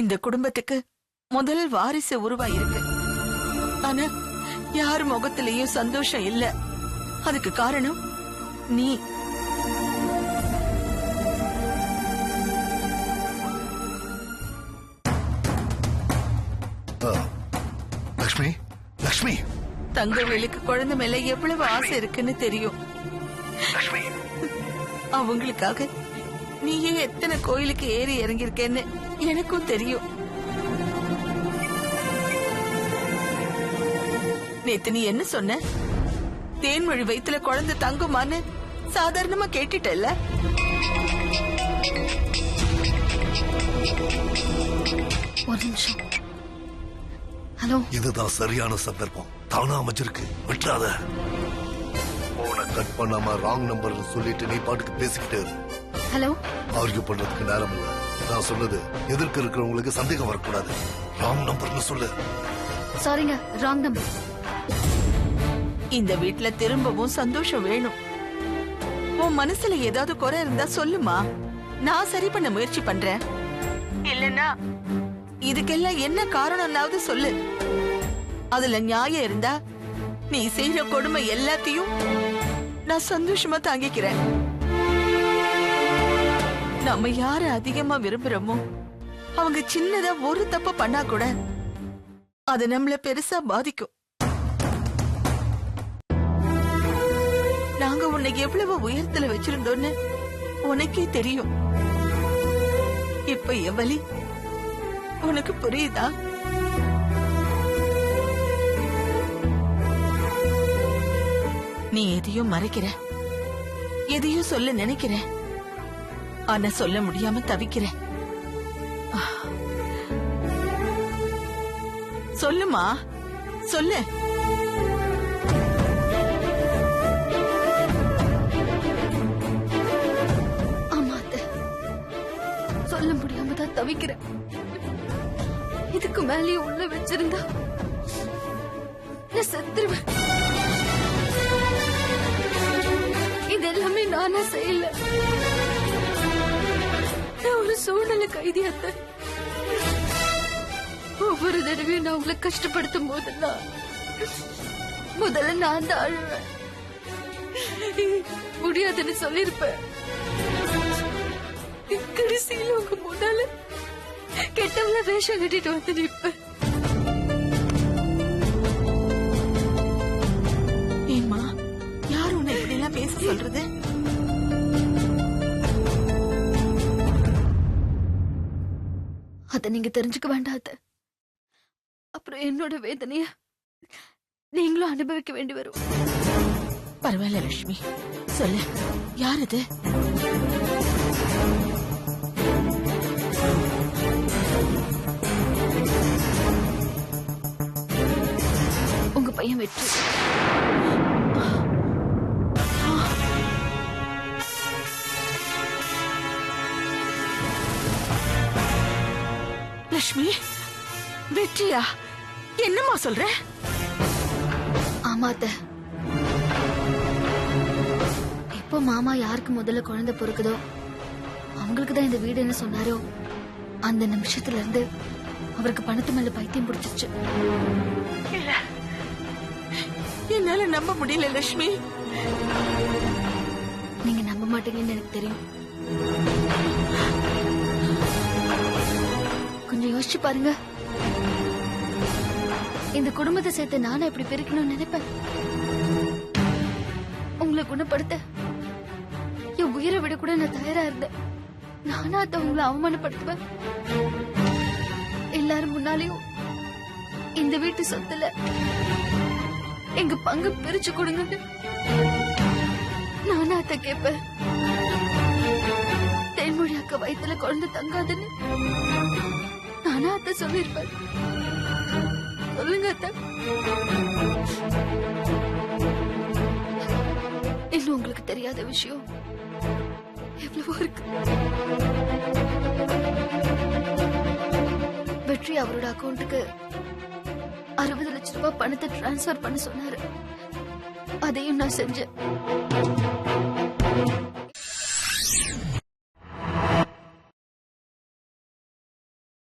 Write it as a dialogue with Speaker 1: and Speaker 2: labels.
Speaker 1: இந்த குடும்பத்துக்கு முதல் வாரிசு உருவாயிருக்கு. ஆனா யார் முகத்திலேயும் சந்தோஷம் இல்ல. அதுக்கு காரணம் நீ.
Speaker 2: லக்ஷ்மி, லக்ஷ்மி,
Speaker 1: தங்கவேலுக்கு குழந்தை மேல எவ்வளவு ஆசை இருக்குன்னு தெரியும். அவங்களுக்காக நீயே எத்தனை கோயிலுக்கு ஏறி இறங்கியிருக்கேன்னு எனக்கும் தெரியும். நேத்து நீ என்ன சொன்ன? தேன்மொழி வயித்துல குழந்தை தங்குமான்னு சாதாரணமா கேட்டுட்டல்ல?
Speaker 3: ஒரு நிமிஷம். ஹலோ,
Speaker 2: இதுதான் சரியான சந்தர்ப்பம். தானா அமைச்சிருக்கு, விட்டுறாத. போனை கட் பண்ணாம ராங் நம்பர் சொல்லிட்டு நீ பாட்டுக்கு பேசிக்கிட்டே இரு.
Speaker 3: ஹலோ.
Speaker 2: ஆர்கியூ பண்றதுக்கு நேரம் இல்ல. நான் சொன்னது எதிர்க்க இருக்கிறவங்களுக்கு சந்தேகம் வரக்கூடாது. ராங் நம்பர்னு சொல்லு.
Speaker 3: சாரிங்க, ராங் நம்பர்.
Speaker 1: இந்த வீட்டுல திரும்பவும் சந்தோஷம் வேணும். உன் மனசுல ஏதாவது குறை இருந்தா சொல்லுமா, நான் சரி பண்ண முயற்சி பண்றேன். இல்லன்னா இதுக்கெல்லாம் என்ன காரணம்னாவது சொல்லு. அதுல நியாயம் இருந்தா நீ செய்யற கொடுமை எல்லாத்தையும் நான் சந்தோஷமா தாங்கிக்கிறேன். நம்ம யார அதிகமா விரும்புறோமோ அவங்க சின்னதா ஒரு தப்பு பண்ணா கூட அது நம்மள பெருசா பாதிக்கும். நாங்க உன்னை எவ்வளவு உயரத்துல வச்சிருந்தோன்னு உனக்கே தெரியும். இப்ப எவலி உனக்கு புரியுதா? நீ எதையும் மறைக்கிற, எதையும் சொல்ல நினைக்கிற, ஆனா சொல்ல முடியாம தவிக்கிற. சொல்லுமா, சொல்லு.
Speaker 3: சொல்ல முடியாம தான் தவிக்கிறேன். இதுக்கு மேலேயே உள்ள வச்சிருந்தா நான் செத்துருவேன். இது எல்லாமே நானா செய்யல. நான் ஒரு சூழ்நிலை கைதியாத்த. ஒவ்வொரு தடவையும் நான் உங்களை கஷ்டப்படுத்தும் போதெல்லாம் முதல்ல நான் தான் அழுவேன். முடியாதுன்னு சொல்லிருப்பேன். கடைசியில உங்க முன்னால கெட்டவள வேஷம் கட்டிட்டு வந்து நிற்பேன்.
Speaker 1: ஏம்மா, யார் உன்னை இப்படி எல்லாம் பேச சொல்றது?
Speaker 3: அத நீங்க தெரிஞ்சுக்க வேண்டாத. அப்புறம் என்னோட வேதனைய நீங்களும் அனுபவிக்க வேண்டி வரும்.
Speaker 1: பரவாயில்ல லட்சுமி, சொல்லு, யார் இது?
Speaker 3: உங்க பையன் வெற்றி.
Speaker 1: லட்சுமி, வெற்றியா? என்னம்மா சொல்ற?
Speaker 3: ஆமாத்த. எப்போ மாமா யாருக்கு முதல்ல குழந்தை பொறுக்குதோ அவங்களுக்கு தான் இந்த வீடுன்னு சொன்னாரோ அந்த நிமிஷத்துல இருந்து அவருக்கு பணத்து மேல பைத்தியம் பிடிச்சிருச்சு.
Speaker 1: இல்ல, என்னால நம்ப முடியல லட்சுமி.
Speaker 3: நீங்க நம்ப மாட்டீங்கன்னு எனக்கு தெரியும். கொஞ்சம் யோசிச்சு பாருங்க. இந்த குடும்பத்தை சேர்த்து நானும் எப்படி பிரிக்கணும்னு நினைப்பேன். உங்களை குணப்படுத்த என் உயிரை விட கூட நான் தயாரா இருந்தேன். நானா அத உங்களை அவமானப்படுத்துவேன். எல்லாரும் முன்னாலையும் இந்த வீட்டு சொத்துல எங்க பங்கு பிரிச்சு கொடுங்க. நானா அத கேட்பேன். தேன்மொழி அக்கா வயித்துல குழந்தை தங்காதுன்னு நானா அத சொல்லிருப்பேன். சொல்லுங்க அத்த. இன்னும் உங்களுக்கு தெரியாத விஷயம் எவ்வளவோ இருக்கு. வெற்றி அவரோட அக்கௌண்ட்டுக்கு 60 லட்சம் ரூபாய் பணத்தை டிரான்ஸ்பர் பண்ண சொன்னாரு. அதையும் நான் செஞ்சேன்.